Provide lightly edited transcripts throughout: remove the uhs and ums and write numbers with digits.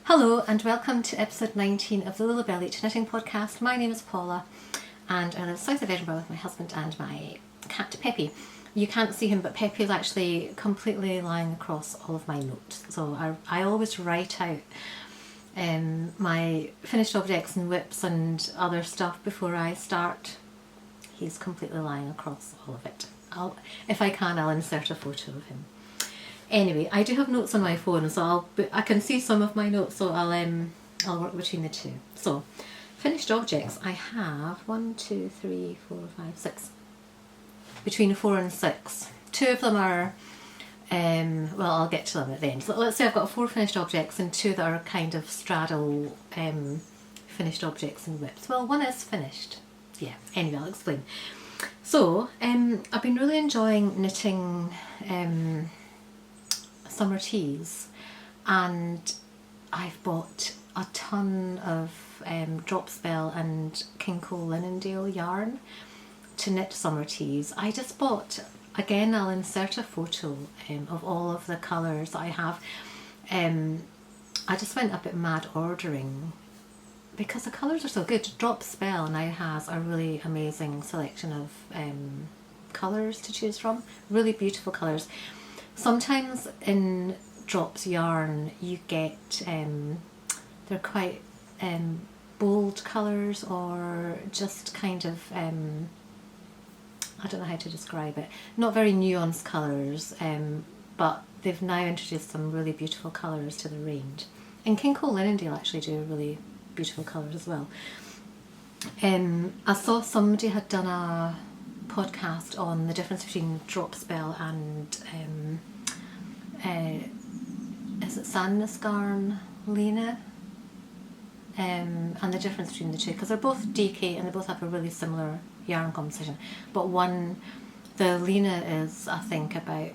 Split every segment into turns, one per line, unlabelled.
Hello and welcome to episode 19 of the Little Belly Knitting Podcast. My name is Paula and I live south of Edinburgh with my husband and my cat Peppy. You can't see him, but Peppy is actually completely lying across all of my notes. So I always write out my finished objects and whips and other stuff before I start. He's completely lying across all of it. If I can, I'll insert a photo of him. Anyway, I do have notes on my phone, so I can see some of my notes, so I'll work between the two. So, finished objects, I have 1, 2, 3, 4, 5, 6. Between 4 and 6. 2 of them are, well, I'll get to them at the end. So let's say I've got 4 finished objects and 2 that are kind of straddle finished objects and whips. Well, one is finished. Yeah, anyway, I'll explain. So, I've been really enjoying knitting summer teas, and I've bought a ton of Drop Spell and King Cole Linendale yarn to knit summer teas. I just bought, again I'll insert a photo of all of the colours that I have. I just went a bit mad ordering because the colours are so good. Drop Spell now has a really amazing selection of colours to choose from, really beautiful colours. Sometimes in Drops yarn you get, they're quite bold colours or just kind of, I don't know how to describe it, not very nuanced colours, but they've now introduced some really beautiful colours to the range. And King Cole Linendale actually do really beautiful colours as well. I saw somebody had done a podcast on the difference between Drop Spell and is it Sandnes Garn Lene, and the difference between the two, because they're both DK and they both have a really similar yarn composition, but the Lene is, I think, about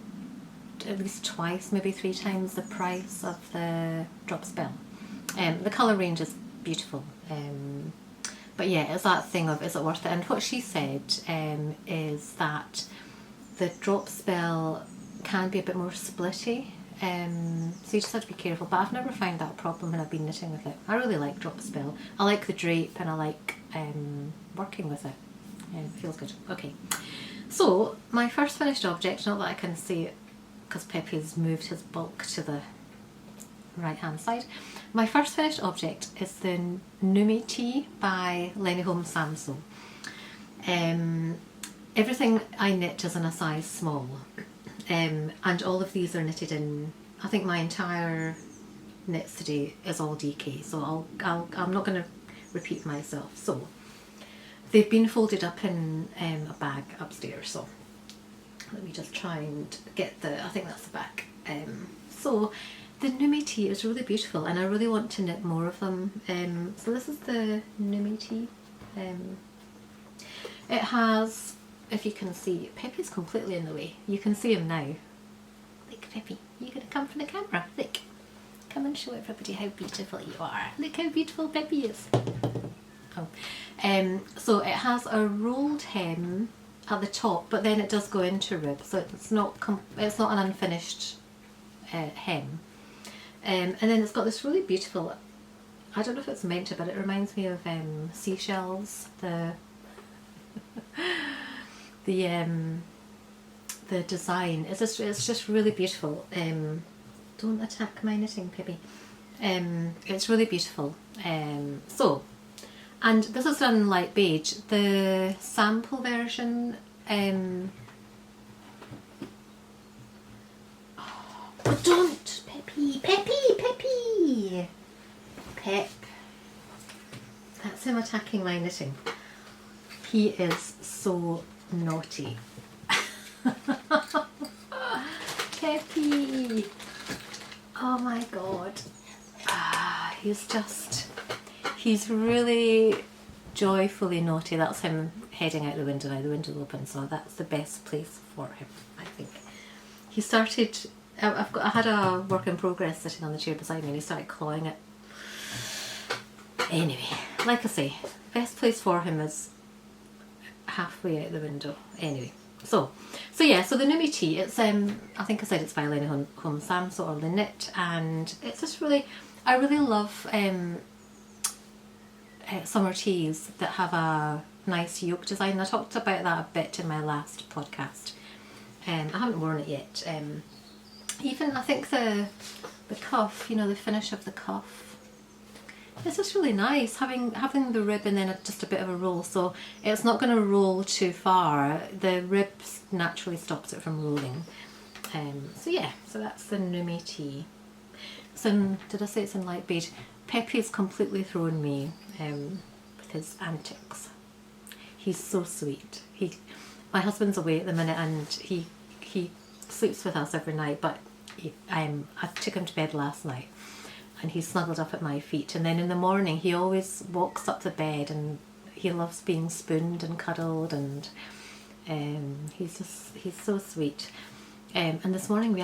at least twice, maybe 3 times the price of the Drop Spell. The colour range is beautiful, but yeah, it's that thing of, is it worth it? And what she said is that the Drop Spell can be a bit more splitty, so you just have to be careful, but I've never found that problem when I've been knitting with it. I really like Drop Spell. I like the drape and I like working with it. It feels good. Okay, so my first finished object, not that I can see it because Pepe's moved his bulk to the right hand side. My first finished object is the Noomi tee by Lene Holme Samsøe. Everything I knit is in a size small, and all of these are knitted in, I think my entire knits today is all DK, so I'm not going to repeat myself. So they've been folded up in a bag upstairs, so let me just try and get I think that's the back. So the Noomi tee is really beautiful and I really want to knit more of them. So this is the Noomi tee. It has, if you can see, Peppy's completely in the way. You can see him now. Look, Peppy, you're going to come from the camera. Look, come and show everybody how beautiful you are. Look how beautiful Peppy is. Oh. So it has a rolled hem at the top, but then it does go into rib, so it's not an unfinished hem. And then it's got this really beautiful, I don't know if it's meant to, but it reminds me of seashells, the design. It's just really beautiful. Don't attack my knitting, Pippi. It's really beautiful. So, and this is done in light beige. The sample version, oh, don't, Peppy, Pep. That's him attacking my knitting. He is so naughty. Peppy. Oh my god. He's really joyfully naughty. That's him heading out the window now. The window's open, so that's the best place for him, I think. He started, I had a work in progress sitting on the chair beside me and he started clawing it. Anyway, like I say, best place for him is halfway out the window. Anyway, so yeah, so the Noomi tee, it's I think I said it's by Lene Holme Samsøe or Lene, and it's just really, I really love summer tees that have a nice yoke design. I talked about that a bit in my last podcast. I haven't worn it yet. Even I think the cuff, you know, the finish of the cuff, it's just really nice having the rib and then just a bit of a roll, so it's not going to roll too far. The rib naturally stops it from rolling. So yeah, so that's the Noomi tee. So did I say it's in light beige? Pepe's completely thrown me with his antics. He's so sweet. My husband's away at the minute and he sleeps with us every night, but I took him to bed last night and he snuggled up at my feet, and then in the morning he always walks up the bed and he loves being spooned and cuddled, and he's so sweet. And this morning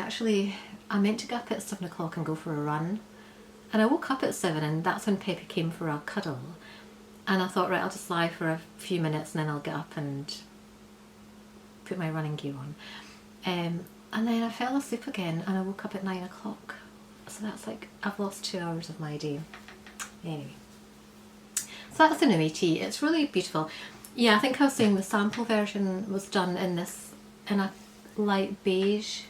I meant to get up at 7 o'clock and go for a run, and I woke up at 7 and that's when Pepe came for a cuddle, and I thought, right, I'll just lie for a few minutes and then I'll get up and put my running gear on. And then I fell asleep again and I woke up at 9 o'clock. So that's like, I've lost 2 hours of my day. Anyway. So that's the Noomi tee. It's really beautiful. Yeah, I think I was saying the sample version was done in a light beige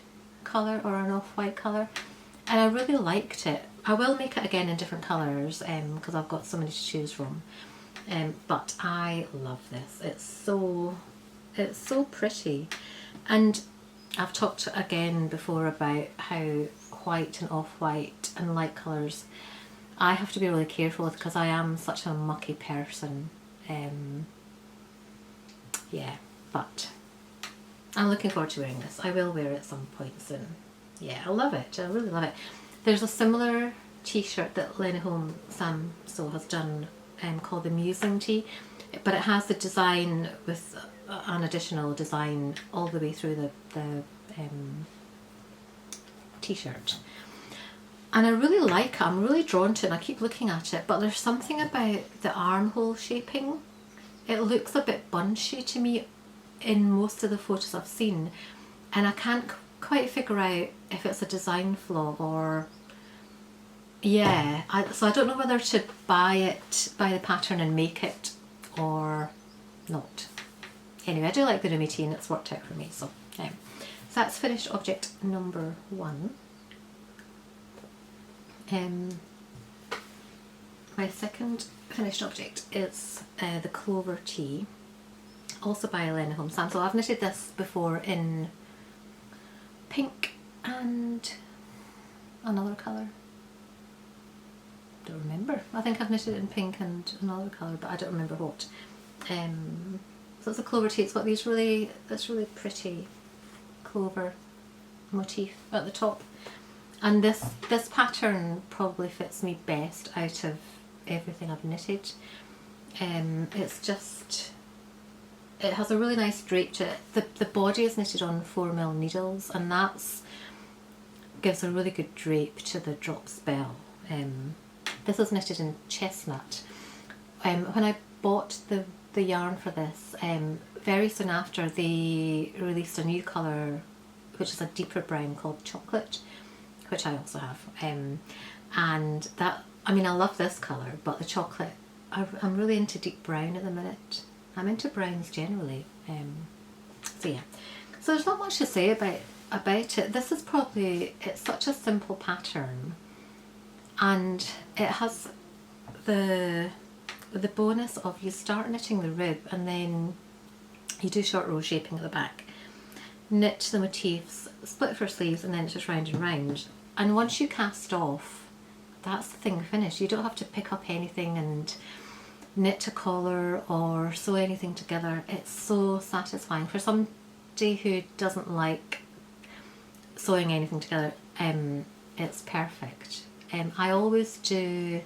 colour or an off-white colour. And I really liked it. I will make it again in different colours because I've got so many to choose from. But I love this. It's so pretty. And I've talked again before about how white and off-white and light colours I have to be really careful with because I am such a mucky person. Yeah, but I'm looking forward to wearing this. I will wear it at some point soon. Yeah, I love it. I really love it. There's a similar t-shirt that Lene Holme Samsøe has done called the Musing tee, but it has the design with an additional design all the way through the t-shirt, and I really like it. I'm really drawn to it and I keep looking at it, but there's something about the armhole shaping. It looks a bit bunchy to me in most of the photos I've seen, and I can't quite figure out if it's a design flaw or so I don't know whether to buy the pattern and make it or not. Anyway, I do like the Noomi tee and it's worked out for me, so so that's finished object number 1. My second finished object is the Clover tee, also by Lene Holme Samsøe. I've knitted this before in pink and another colour. Don't remember. I think I've knitted it in pink and another colour, but I don't remember what. So it's a Clover tee. It's got this really pretty clover motif at the top, and this pattern probably fits me best out of everything I've knitted. It has a really nice drape to it. The body is knitted on 4mm needles, and gives a really good drape to the drop spell. This is knitted in chestnut. When I bought the yarn for this, very soon after they released a new colour which is a deeper brown called chocolate, which I also have, and that, I mean, I love this colour, but the chocolate, I'm really into deep brown at the minute. I'm into browns generally, so yeah, so there's not much to say about it. This is probably, it's such a simple pattern, and it has the bonus of you start knitting the rib and then you do short row shaping at the back, knit the motifs, split for sleeves, and then it's just round and round, and once you cast off, that's the thing finished. You don't have to pick up anything and knit a collar or sew anything together. It's so satisfying. For somebody who doesn't like sewing anything together, it's perfect. I always do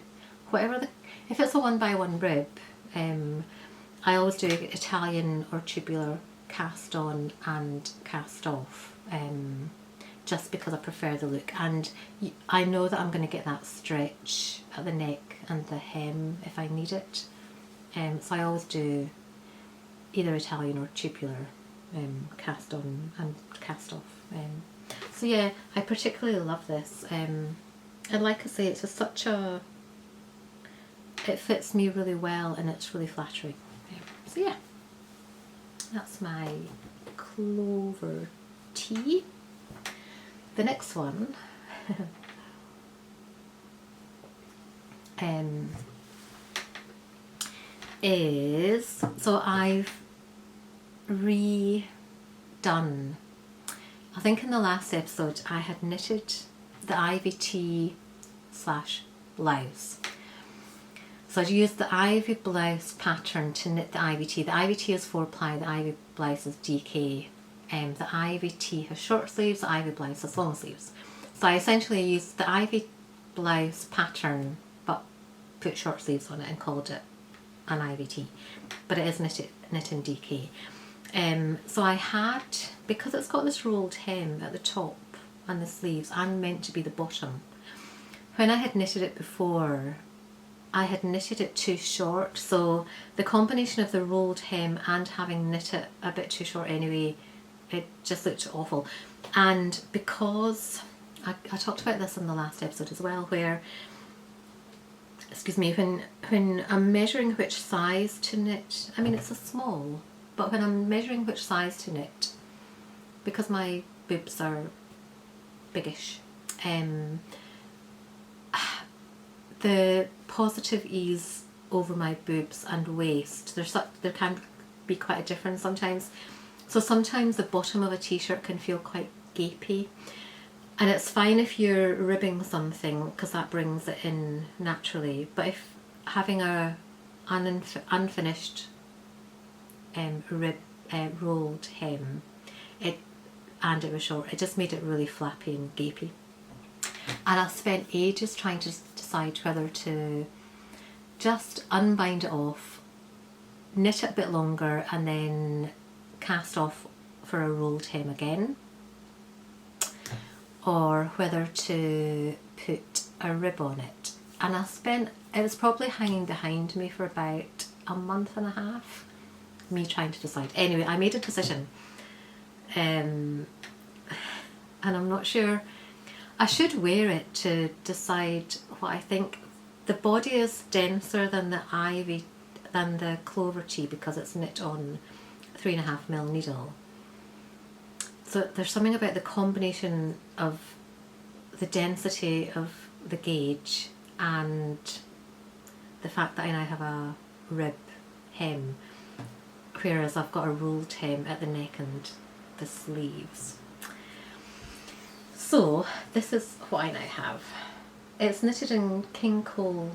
if it's a 1x1 rib, I always do Italian or tubular cast on and cast off, just because I prefer the look, and I know that I'm going to get that stretch at the neck and the hem if I need it, so I always do either Italian or tubular cast on and cast off. So yeah, I particularly love this. And like I say, it's just such a, it fits me really well and it's really flattering. So yeah, that's my Clover tea. The next one is, so I've redone, I think in the last episode I had knitted the ivy tea / blouse. So I'd used the ivy blouse pattern to knit the ivy tee. The ivy tee is 4-ply, the ivy blouse is DK. The ivy tee has short sleeves, the ivy blouse has long sleeves. So I essentially used the ivy blouse pattern but put short sleeves on it and called it an ivy tee. But it is knit in DK. So I had, because it's got this rolled hem at the top and the sleeves and meant to be the bottom, when I had knitted it before, I had knitted it too short, so the combination of the rolled hem and having knit it a bit too short anyway, it just looked awful. And because I talked about this in the last episode as well, where, excuse me, when I'm measuring which size to knit, I mean it's a small, but when I'm measuring which size to knit, because my boobs are biggish, the positive ease over my boobs and waist, there can be quite a difference sometimes. So sometimes the bottom of a t-shirt can feel quite gapey, and it's fine if you're ribbing something because that brings it in naturally, but if having a unfinished rolled hem, and it was short, it just made it really flappy and gapey. And I spent ages trying to decide whether to just unbind it off, knit it a bit longer and then cast off for a rolled hem again, or whether to put a rib on it. And it was probably hanging behind me for about a month and a half, me trying to decide. Anyway, I made a decision, and I'm not sure. I should wear it to decide what I think. The body is denser than the Clover tee because it's knit on 3.5mm needle. So there's something about the combination of the density of the gauge and the fact that I now have a rib hem, whereas I've got a rolled hem at the neck and the sleeves. So this is what I now have. It's knitted in King Cole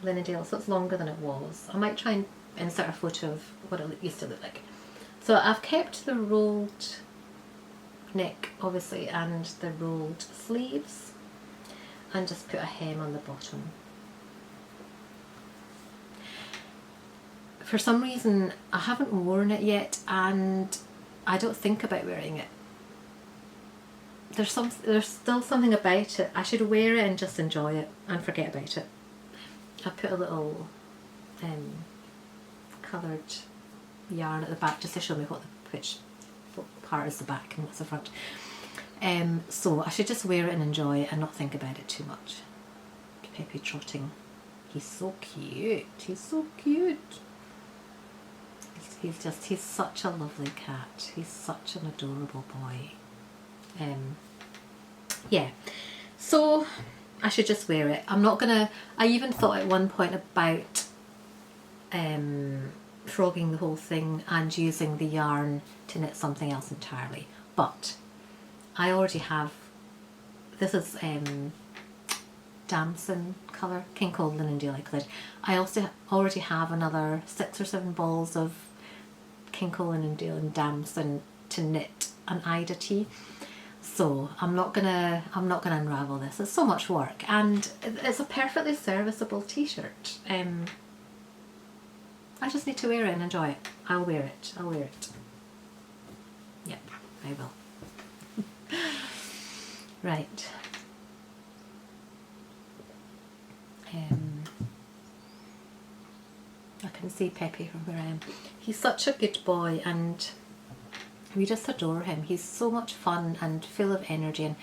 Lene, so it's longer than it was. I might try and insert a photo of what it used to look like. So I've kept the rolled neck obviously and the rolled sleeves, and just put a hem on the bottom. For some reason I haven't worn it yet and I don't think about wearing it. There's still something about it. I should wear it and just enjoy it and forget about it. I put a little coloured yarn at the back just to show me which part is the back and what's the front. So I should just wear it and enjoy it and not think about it too much. Peppy trotting. He's so cute. He's so cute. He's such a lovely cat. He's such an adorable boy. Yeah, so I should just wear it. I'm not gonna, I even thought at one point about frogging the whole thing and using the yarn to knit something else entirely, but I already have, this is damson colour, King Cole Linen Daily Colour. I also already have another 6 or 7 balls of King Cole Linen Daily damson to knit an Ida tee. So I'm not gonna unravel this. It's so much work, and it's a perfectly serviceable t-shirt. I just need to wear it and enjoy it. I'll wear it. I'll wear it. Yep, I will. Right. I can see Peppy from where I am. He's such a good boy and we just adore him. He's so much fun and full of energy, and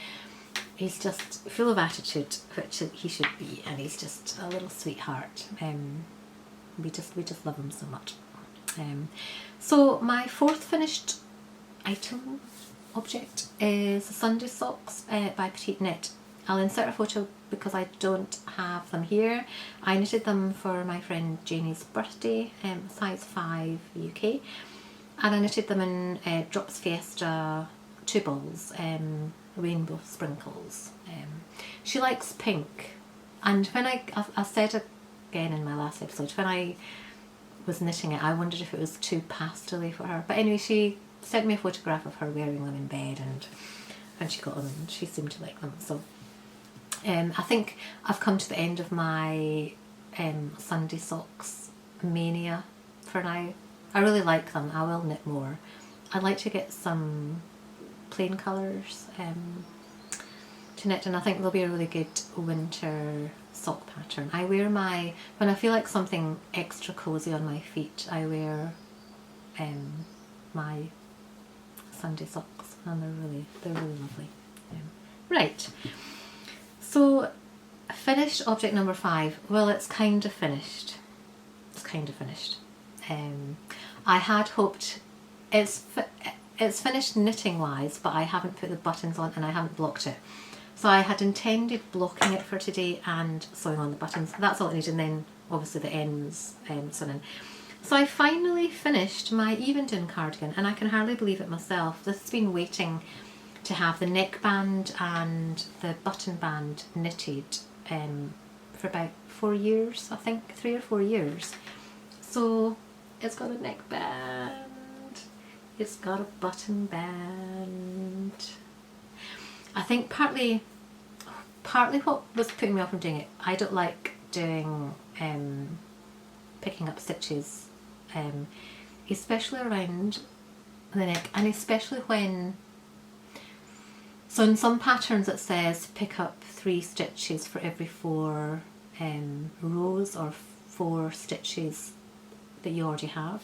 he's just full of attitude, which he should be, and he's just a little sweetheart. We just love him so much. So my fourth finished item object is the Sunday socks by Petite Knit. I'll insert a photo because I don't have them here. I knitted them for my friend Janie's birthday, size 5 UK, and I knitted them in Drops Fiesta 2 balls, rainbow sprinkles. She likes pink, and when I said again in my last episode, when I was knitting it, I wondered if it was too pastel-y for her. But anyway, she sent me a photograph of her wearing them in bed, and when she got on them, she seemed to like them. So I think I've come to the end of my Sunday socks mania for now. I really like them. I will knit more. I'd like to get some plain colours to knit, and I think they'll be a really good winter sock pattern. I wear my, when I feel like something extra cosy on my feet, I wear my Sunday socks, and they're really lovely. Right, so finished object number 5. Well, it's kind of finished. It's kind of finished. I had hoped it's finished knitting wise, but I haven't put the buttons on and I haven't blocked it. So I had intended blocking it for today and sewing on the buttons. That's all it needed, and then obviously the ends sewn in. So I finally finished my Evendoon cardigan, and I can hardly believe it myself. This has been waiting to have the neckband and the button band knitted for about 4 years, I think, 3 or 4 years. So it's got a neckband, it's got a button band. I think partly what was putting me off from doing it, I don't like doing picking up stitches, especially around the neck, and especially when, so in some patterns it says pick up 3 stitches for every 4 rows or 4 stitches that you already have,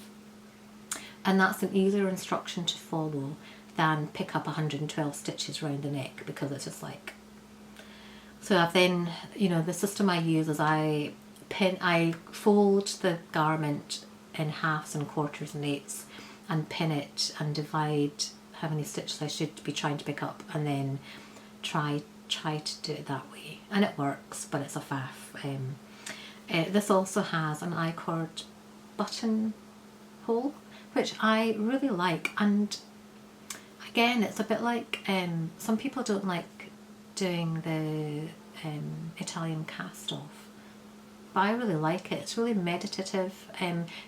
and that's an easier instruction to follow than pick up 112 stitches around the neck, because it's just like, so I've then, you know, the system I use is I fold the garment in halves and quarters and eighths and pin it and divide how many stitches I should be trying to pick up, and then try to do it that way, and it works, but it's a faff. This also has an I-cord button hole, which I really like, and again, it's a bit like, some people don't like doing the Italian cast off, but I really like it. It's really meditative.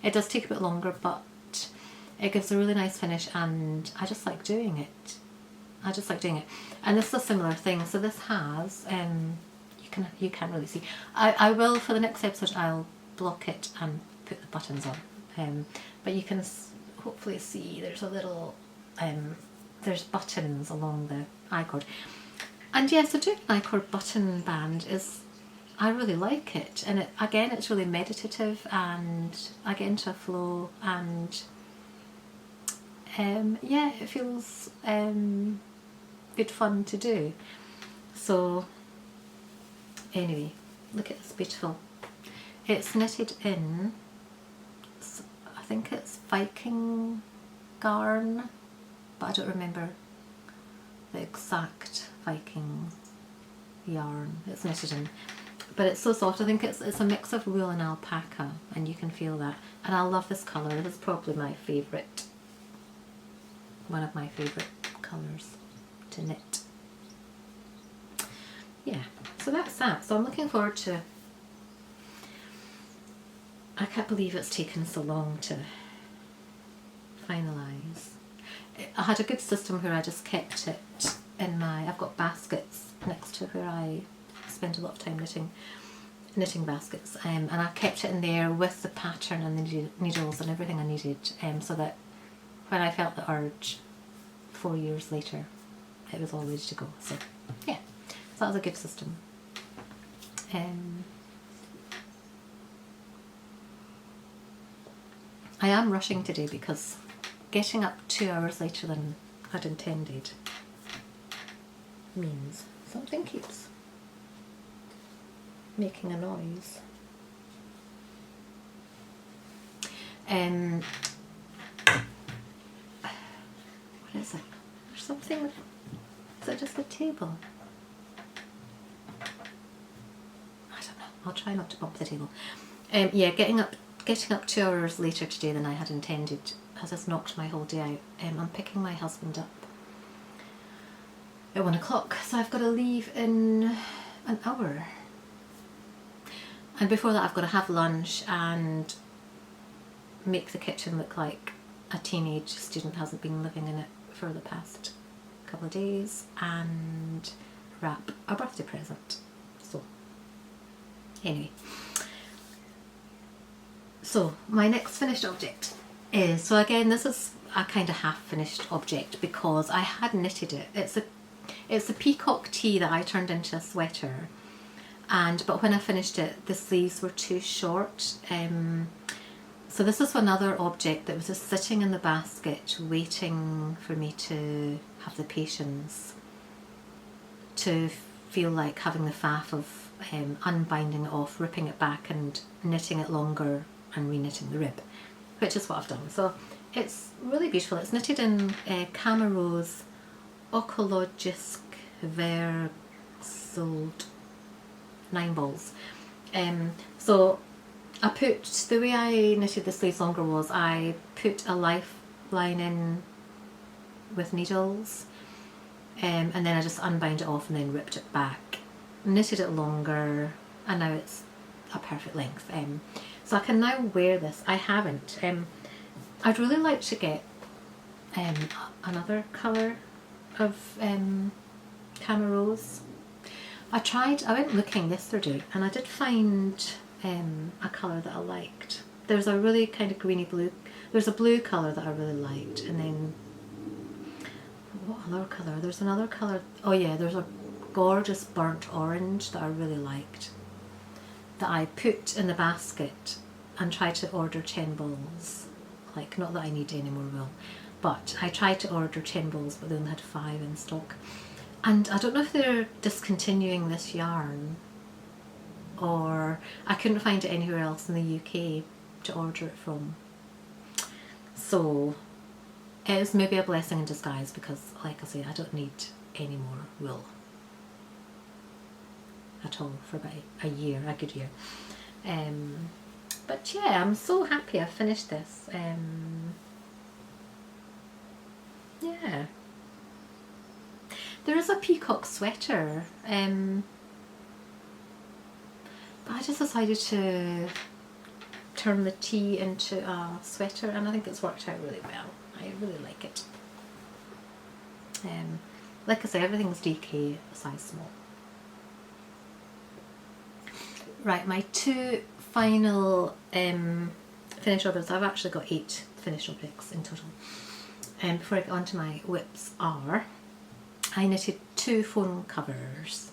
It does take a bit longer, but it gives a really nice finish, and I just like doing it. And this is a similar thing. So this has, you can't really see. I will, for the next episode, I'll block it and put the buttons on. But you can hopefully see there's a little, there's buttons along the I-cord. And yeah, so doing an I-cord button band is, I really like it, and it, again, it's really meditative, and I get into a flow, and yeah, it feels good fun to do. So anyway, look at this beautiful, it's knitted in, I think it's Viking yarn, but I don't remember the exact Viking yarn it's knitted in, but it's so soft. I think it's a mix of wool and alpaca, and you can feel that, and I love this colour. This is probably my favourite, one of my favourite colours to knit. Yeah, so that's that. So I'm looking forward to, I can't believe it's taken so long to finalise. I had a good system where I just kept it in my, I've got baskets next to where I spend a lot of time knitting baskets, and I kept it in there with the pattern and the needles and everything I needed, so that when I felt the urge 4 years later, it was all ready to go. So yeah, so that was a good system. I am rushing today because getting up 2 hours later than I'd intended means Something keeps making a noise. What is it? There's something with, is it just a table? I don't know. I'll try not to bump the table. Yeah, getting up 2 hours later today than I had intended has just knocked my whole day out. I'm picking my husband up at 1 o'clock, so I've got to leave in an hour. And before that I've got to have lunch and make the kitchen look like a teenage student hasn't been living in it for the past couple of days, and wrap a birthday present. So anyway, so my next finished object is, so again this is a kind of half finished object because I had knitted it. It's a peacock tee that I turned into a sweater, but when I finished it the sleeves were too short. So this is another object that was just sitting in the basket waiting for me to have the patience to feel like having the faff of unbinding it off, ripping it back and knitting it longer and re-knitting the rib, which is what I've done. So it's really beautiful. It's knitted in Camerose Ecologisk Versold 9 balls. So I put, the way I knitted the sleeves longer was I put a lifeline in with needles, and then I just unbound it off and then ripped it back, knitted it longer, and now it's a perfect length. So I can now wear this. I haven't. I'd really like to get another colour of Camerose. I went looking yesterday and I did find a colour that I liked. There's a really kind of greeny blue, there's a blue colour that I really liked, and then what other colour? There's another colour, oh yeah, there's a gorgeous burnt orange that I really liked that I put in the basket and tried to order 10 balls. Like, not that I need any more wool, but I tried to order 10 balls but they only had 5 in stock. And I don't know if they're discontinuing this yarn, or I couldn't find it anywhere else in the UK to order it from. So it's maybe a blessing in disguise because, like I say, I don't need any more wool at all for about a year, a good year. But yeah, I'm so happy I finished this. Yeah. There is a peacock sweater, but I just decided to turn the tee into a sweater, and I think it's worked out really well. I really like it. Like I say, everything's DK size small. Right, my 2 final finished objects. I've actually got 8 finished objects in total. Before I get on to my whips are, I knitted 2 phone covers.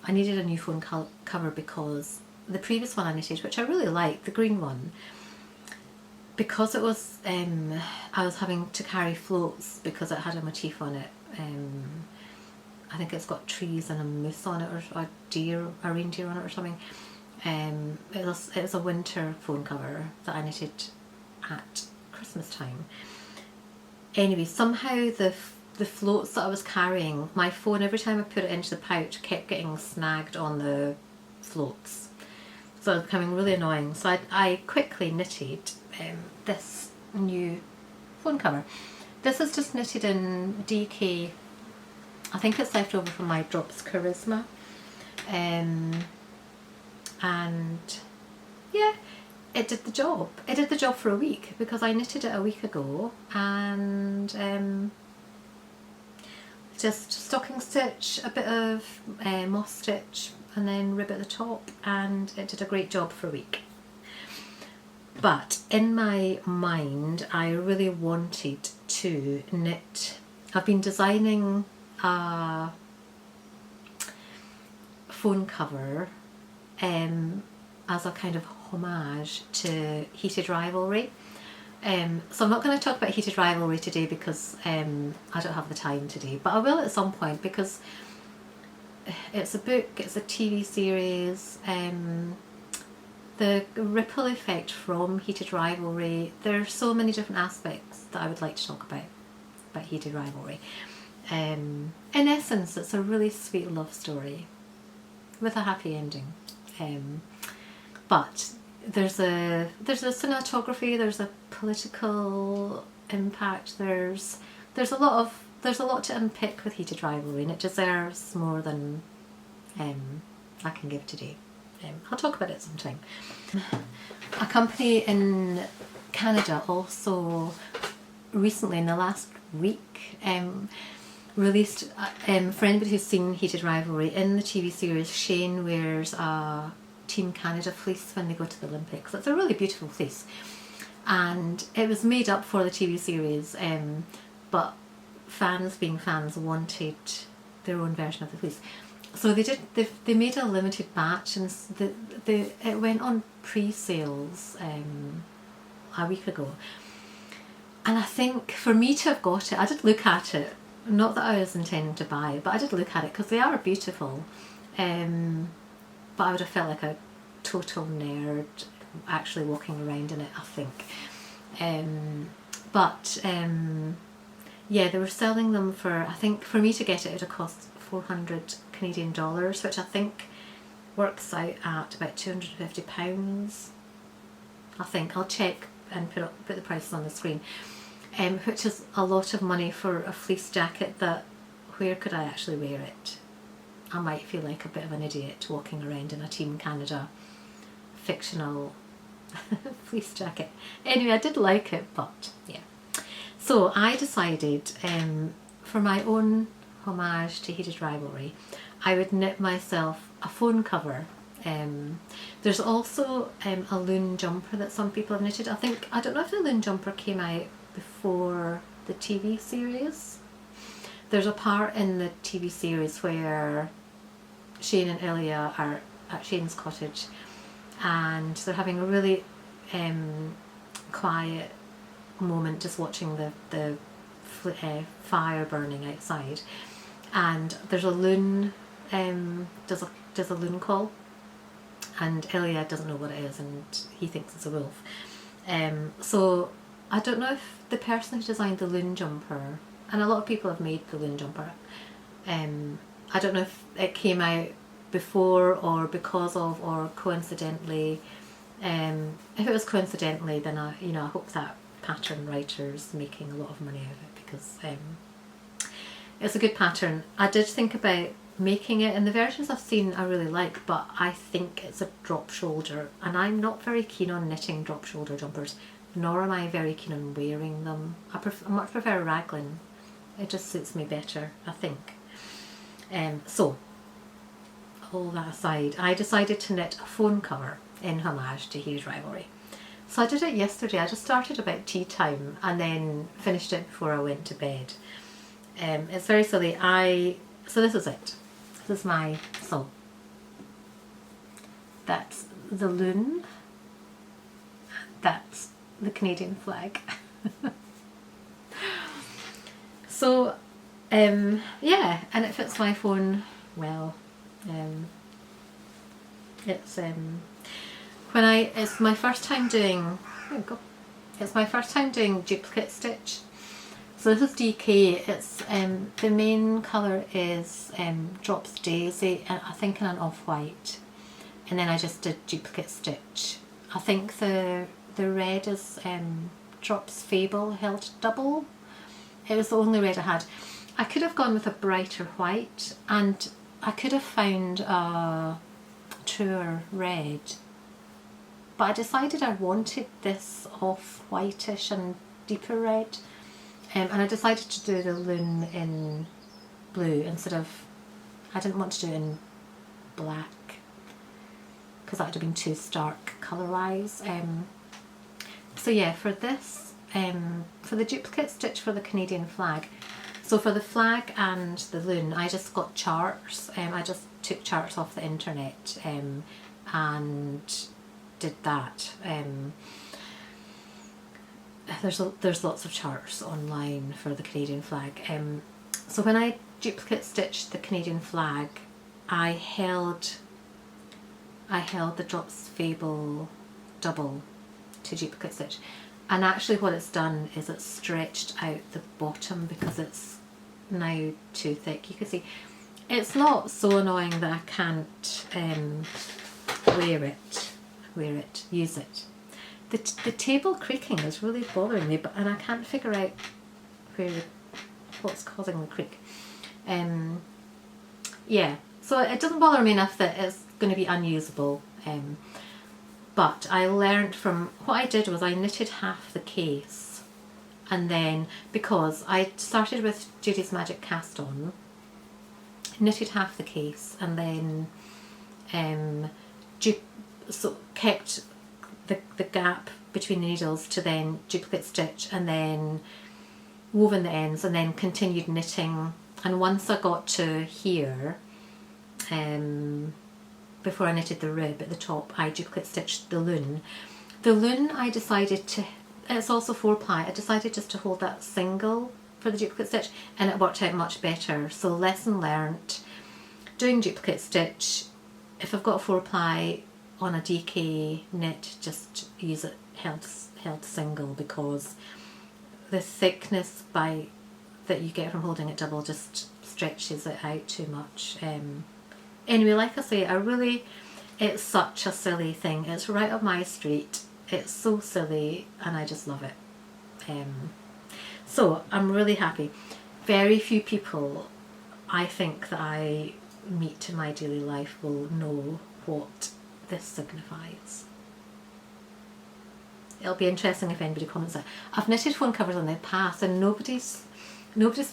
I needed a new phone cover because the previous one I knitted, which I really liked, the green one, because it was, I was having to carry floats because it had a motif on it. I think it's got trees and a moose on it, or a reindeer on it or something. It was a winter phone cover that I knitted at Christmas time. Anyway, somehow the floats that I was carrying, my phone, every time I put it into the pouch, kept getting snagged on the floats. So it was becoming really annoying. So I quickly knitted this new phone cover. This is just knitted in DK. I think it's left over from my Drops Charisma. And yeah, it did the job. It did the job for a week because I knitted it a week ago, and just stocking stitch, a bit of moss stitch, and then rib at the top, and it did a great job for a week. But in my mind, I really wanted to knit. I've been designing a phone cover as a kind of homage to Heated Rivalry, So I'm not going to talk about Heated Rivalry today because I don't have the time today, but I will at some point because it's a book, it's a TV series, the ripple effect from Heated Rivalry. There are so many different aspects that I would like to talk about Heated Rivalry. In essence, it's a really sweet love story with a happy ending. But there's a cinematography, there's a political impact, there's a lot to unpick with Heated Rivalry, and it deserves more than I can give today. I'll talk about it sometime. A company in Canada also recently, in the last week, released, for anybody who's seen Heated Rivalry, in the TV series Shane wears a Team Canada fleece when they go to the Olympics. It's a really beautiful fleece, and it was made up for the TV series, but fans being fans wanted their own version of the fleece. So they made a limited batch, and it went on pre-sales a week ago. And I think for me to have got it, I did look at it, not that I was intending to buy it, but I did look at it because they are beautiful. But I would have felt like a total nerd actually walking around in it, I think. Yeah, they were selling them for, I think for me to get it, it would have cost 400 Canadian dollars, which I think works out at about £250. I think. I'll check and put the prices on the screen. Which is a lot of money for a fleece jacket that, where could I actually wear it? I might feel like a bit of an idiot walking around in a Team Canada fictional fleece jacket. Anyway, I did like it, but yeah. So I decided, for my own homage to Heated Rivalry, I would knit myself a phone cover. There's also a loon jumper that some people have knitted. I don't know if the loon jumper came out before the TV series. There's a part in the TV series where Shane and Ilya are at Shane's cottage, and they're having a really quiet moment, just watching the fire burning outside, and there's a loon, does a loon call, and Ilya doesn't know what it is, and he thinks it's a wolf. So I don't know if the person who designed the loon jumper, and a lot of people have made the loon jumper, I don't know if it came out before or because of or coincidentally. If it was coincidentally, then I hope that pattern writer's making a lot of money out of it, because it's a good pattern. I did think about making it, and the versions I've seen I really like, but I think it's a drop shoulder, and I'm not very keen on knitting drop shoulder jumpers, nor am I very keen on wearing them. I much prefer raglan. It just suits me better, I think. So, all that aside, I decided to knit a phone cover in homage to Heated Rivalry. So I did it yesterday. I just started about tea time and then finished it before I went to bed. It's very silly. So this is it. This is my sew. That's the loon. That's the Canadian flag. So yeah, and it fits my phone well. It's my first time doing, it's my first time doing duplicate stitch. So this is DK. It's the main colour is Drops Daisy, I think in an off-white, and then I just did duplicate stitch. I think the red is Drops Fable held double. It was the only red I had. I could have gone with a brighter white, and I could have found a truer red, but I decided I wanted this off-whitish and deeper red, and I decided to do the loon in blue instead of, I didn't want to do it in black because that would have been too stark colour-wise. So yeah, for this, for the duplicate stitch for the Canadian flag, so for the flag and the loon, I just got charts. I just took charts off the internet and did that. there's lots of charts online for the Canadian flag. So when I duplicate stitched the Canadian flag, I held the Drops Fable double to duplicate stitch, and actually what it's done is it's stretched out the bottom because it's now too thick. You can see it's not so annoying that I can't use it. The table creaking is really bothering me, and I can't figure out what's causing the creak. Yeah, so it doesn't bother me enough that it's going to be unusable. But I learned from, what I did was I knitted half the case, and then, because I started with Judy's Magic Cast On, knitted half the case, and then kept the gap between the needles to then duplicate stitch, and then woven the ends, and then continued knitting. And once I got to here, before I knitted the rib at the top, I duplicate stitched the loom. The loom I decided to, it's also 4-ply, I decided just to hold that single for the duplicate stitch, and it worked out much better. So lesson learnt, doing duplicate stitch, if I've got a 4-ply on a DK knit, just use it held single, because the thickness that you get from holding it double just stretches it out too much. Anyway, like I say, it's such a silly thing. It's right up my street. It's so silly, and I just love it. So I'm really happy. Very few people, I think, that I meet in my daily life will know what this signifies. It'll be interesting if anybody comments that. I've knitted phone covers in the past, and nobody's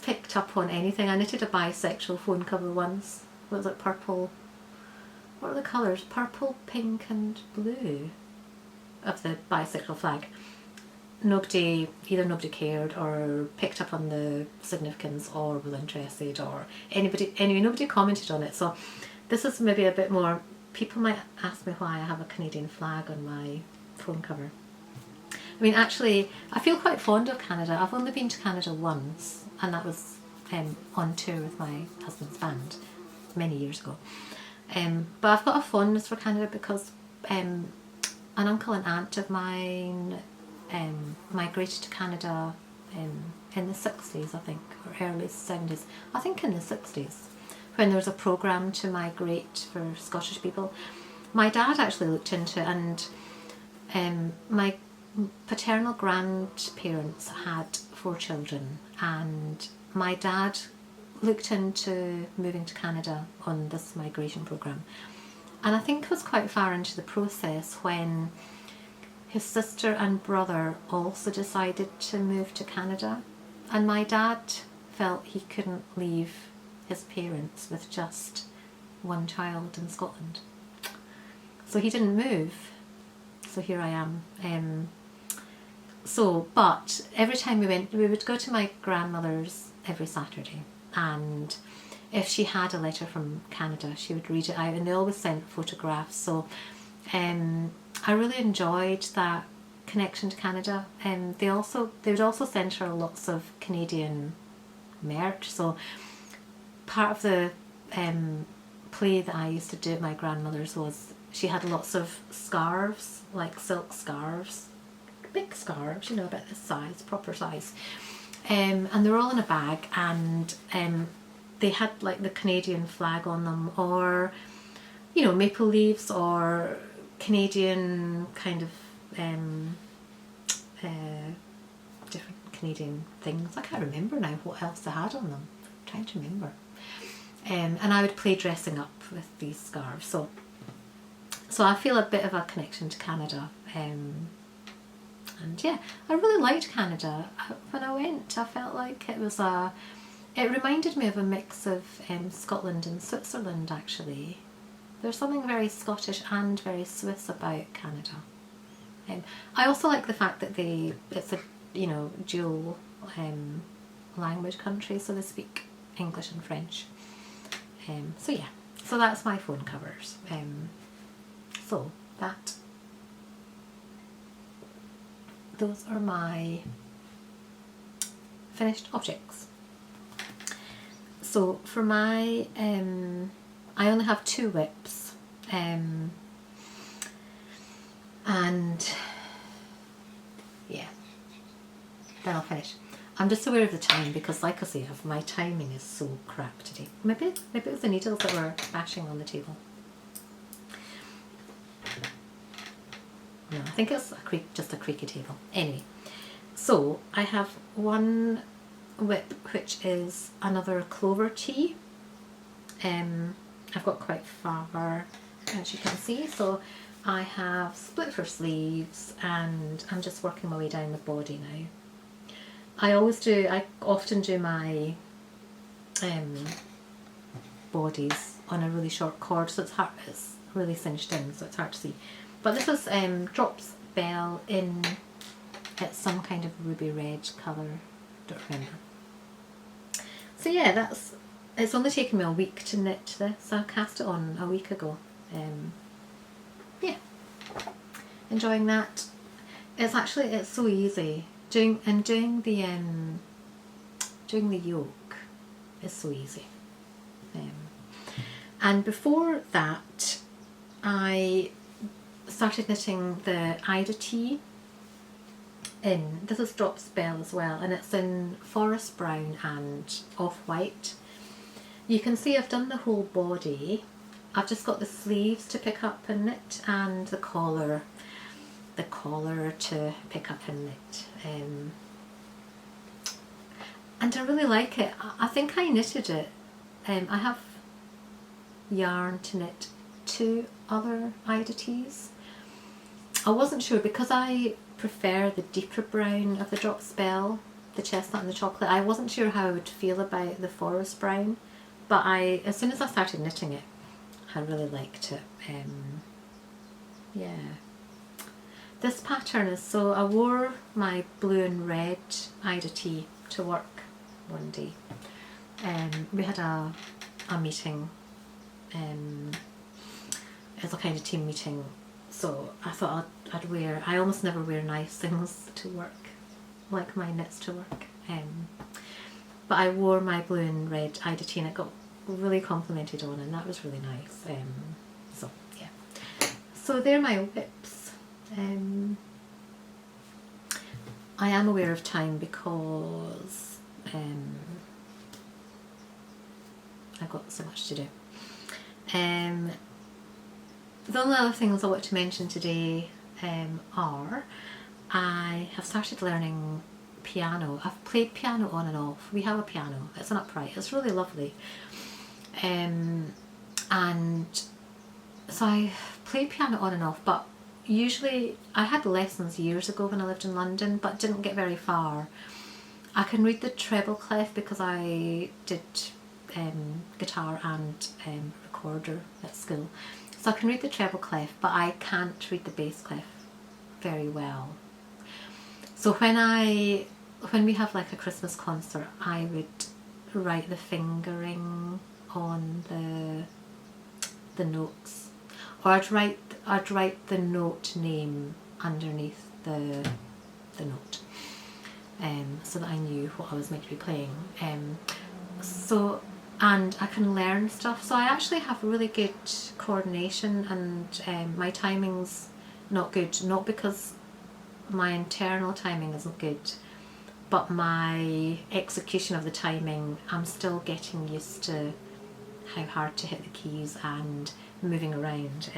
picked up on anything. I knitted a bisexual phone cover once. What was it? Purple. What are the colours? Purple, pink and blue of the bisexual flag. Either nobody cared or picked up on the significance or was interested, or nobody commented on it. So this is maybe a bit more, people might ask me why I have a Canadian flag on my phone cover. I mean, actually, I feel quite fond of Canada. I've only been to Canada once, and that was on tour with my husband's band many years ago. But I've got a fondness for Canada because an uncle and aunt of mine migrated to Canada in the 60s, I think, or early 70s. I think in the 60s, when there was a programme to migrate for Scottish people. My dad actually looked into it, and my paternal grandparents had 4 children, and my dad looked into moving to Canada on this migration programme, and I think it was quite far into the process when his sister and brother also decided to move to Canada, and my dad felt he couldn't leave his parents with just one child in Scotland, so he didn't move. So here I am. But every time we would go to my grandmother's every Saturday, and if she had a letter from Canada, she would read it out, and they always sent photographs. So I really enjoyed that connection to Canada. They would also send her lots of Canadian merch. So part of the play that I used to do at my grandmother's was she had lots of scarves, like silk scarves, big scarves, about this size, proper size, and they were all in a bag, and they had like the Canadian flag on them, or maple leaves, or Canadian kind of different Canadian things. I can't remember now what else they had on them. I'm trying to remember. And I would play dressing up with these scarves. So I feel a bit of a connection to Canada. And yeah, I really liked Canada. When I went, I felt like it reminded me of a mix of Scotland and Switzerland, actually. There's something very Scottish and very Swiss about Canada. I also like the fact that it's a dual language country, so they speak English and French. So yeah, so that's my phone covers. those are my finished objects. So for my, I only have 2 whips, and yeah, then I'll finish. I'm just aware of the time because, like I say, my timing is so crap today. Maybe it was the needles that were bashing on the table. No, I think it's just a creaky table. Anyway, so I have one whip which is another Clover tea. I've got quite far, as you can see, so I have split for sleeves and I'm just working my way down the body now. I often do my bodies on a really short cord, so it's really cinched in, so it's hard to see. But this is Drops Bell in, it's some kind of ruby red colour, don't remember. So yeah, it's only taken me a week to knit this. I cast it on a week ago. Yeah, enjoying that. It's so easy. Doing the yoke is so easy. And before that, I started knitting the Ida tee in. This is Drops Bell as well, and it's in forest brown and off-white. You can see I've done the whole body. I've just got the sleeves to pick up and knit, and the collar to pick up and knit. And I really like it. I think I knitted it. I have yarn to knit 2 other Ida tees. I wasn't sure because I prefer the deeper brown of the Drops Bell, the chestnut and the chocolate. I wasn't sure how I would feel about the forest brown, but as soon as I started knitting it, I really liked it. Yeah. This pattern is, so I wore my blue and red Ida tee to work one day. We had a meeting, it's a kind of team meeting, so I thought I almost never wear nice things to work, like my knits to work. But I wore my blue and red Ida tee and it got really complimented on, and that was really nice. So yeah, so they're my whips. I am aware of time because I've got so much to do. The only other things I want to mention today are I have started learning piano. I've played piano on and off. We have a piano, it's an upright, it's really lovely. And so I play piano on and off, but usually I had lessons years ago when I lived in London, but didn't get very far. I can read the treble clef because I did guitar and recorder at school, so I can read the treble clef, but I can't read the bass clef very well. So when we have like a Christmas concert, I would write the fingering on the notes, or I'd write the note name underneath the note, so that I knew what I was meant to be playing. And I can learn stuff, so I actually have really good coordination, and my timing's not good, not because my internal timing isn't good, but my execution of the timing, I'm still getting used to how hard to hit the keys and moving around,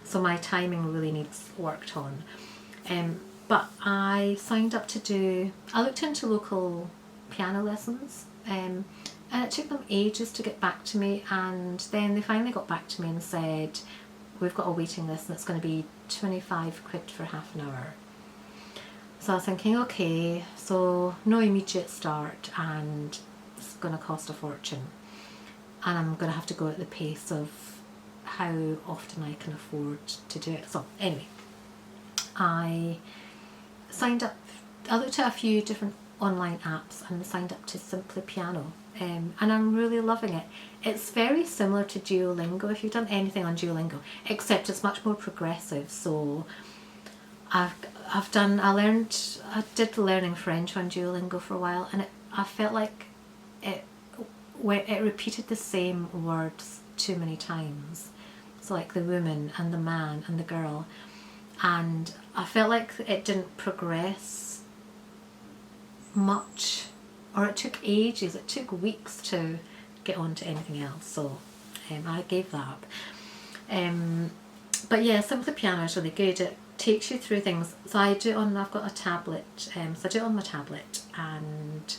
so my timing really needs worked on. But I signed up I looked into local piano lessons, and it took them ages to get back to me, and then they finally got back to me and said, we've got a waiting list and it's going to be 25 quid for half an hour. So I was thinking, okay, so no immediate start and it's going to cost a fortune, and I'm going to have to go at the pace of how often I can afford to do it. So anyway, I signed up, I looked at a few different online apps and signed up to Simply Piano, and I'm really loving it. It's very similar to Duolingo, if you've done anything on Duolingo, except it's much more progressive. So I did learning French on Duolingo for a while, and I felt like it repeated the same words too many times. So like the woman and the man and the girl, and I felt like it didn't progress much, or it took ages, it took weeks to get on to anything else, so I gave that up. But yeah, Simply Piano is really good. It takes you through things. So I've got a tablet, so I do it on my tablet and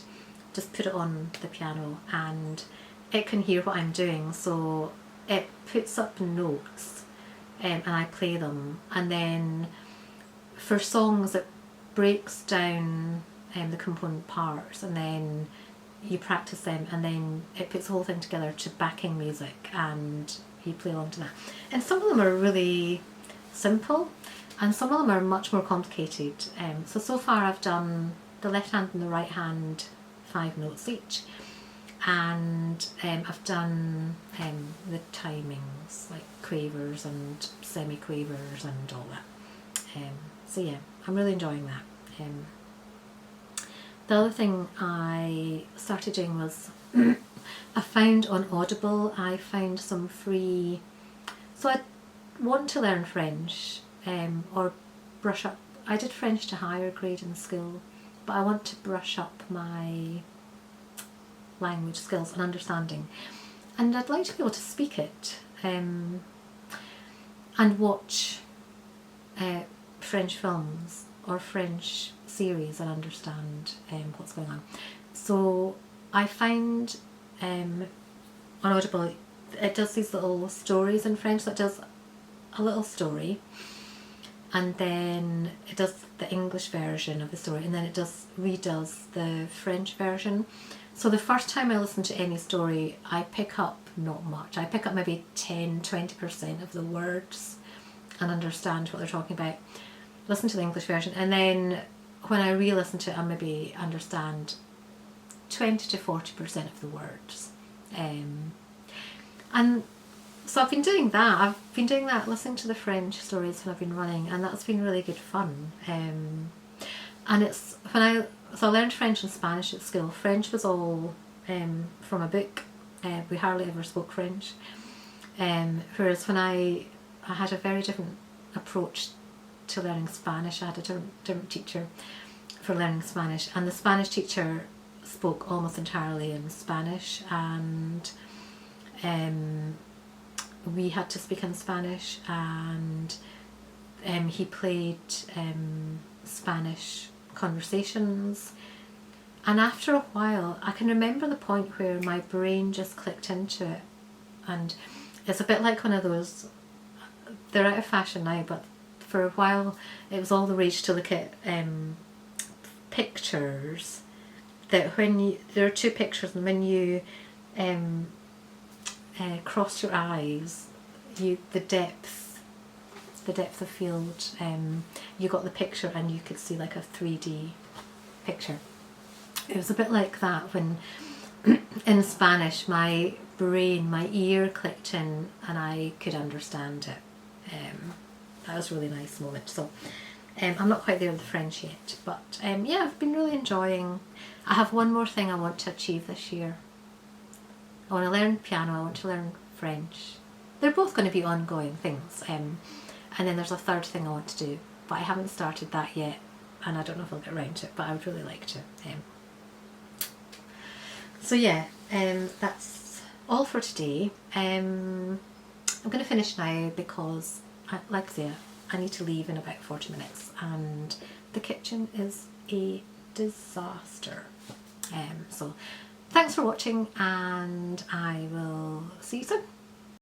just put it on the piano, and it can hear what I'm doing, so it puts up notes, and I play them, and then for songs it breaks down the component parts, and then you practice them, and then it puts the whole thing together to backing music, and you play along to that. And some of them are really simple, and some of them are much more complicated. So far I've done the left hand and the right hand 5 notes each, and I've done the timings, like quavers and semi-quavers and all that. So yeah, I'm really enjoying that. The other thing I started doing was I found on Audible, I found some free, so I want to learn French, or brush up. I did French to higher grade in school, but I want to brush up my language skills and understanding, and I'd like to be able to speak it, and watch French films or French series and understand what's going on. So I find on Audible it does these little stories in French, so it does a little story, and then it does the English version of the story, and then it redoes the French version. So the first time I listen to any story, I pick up not much. I pick up maybe 10-20% of the words and understand what they're talking about. Listen to the English version, and then when I re-listen to it, I maybe understand 20-40% of the words. And so I've been doing that. Listening to the French stories when I've been running, and that's been really good fun. And it's so I learned French and Spanish at school. French was all from a book. We hardly ever spoke French. Whereas when I had a very different approach to learning Spanish. I had a different teacher for learning Spanish, and the Spanish teacher spoke almost entirely in Spanish, and we had to speak in Spanish, and he played Spanish conversations, and after a while I can remember the point where my brain just clicked into it, and it's a bit like one of those, they're out of fashion now, but for a while it was all the rage to look at pictures, that there are 2 pictures, and when you cross your eyes, the depth of field, you got the picture and you could see like a 3D picture. It was a bit like that when in Spanish my ear clicked in and I could understand it. That was a really nice moment. So I'm not quite there with the French yet, but yeah, I've been really enjoying. I have one more thing I want to achieve this year. I want to learn piano, I want to learn French. They're both going to be ongoing things, and then there's a third thing I want to do, but I haven't started that yet, and I don't know if I'll get around to it, but I would really like to. So yeah, that's all for today. I'm going to finish now because, like I say, I need to leave in about 40 minutes, and the kitchen is a disaster. So thanks for watching, and I will see you soon.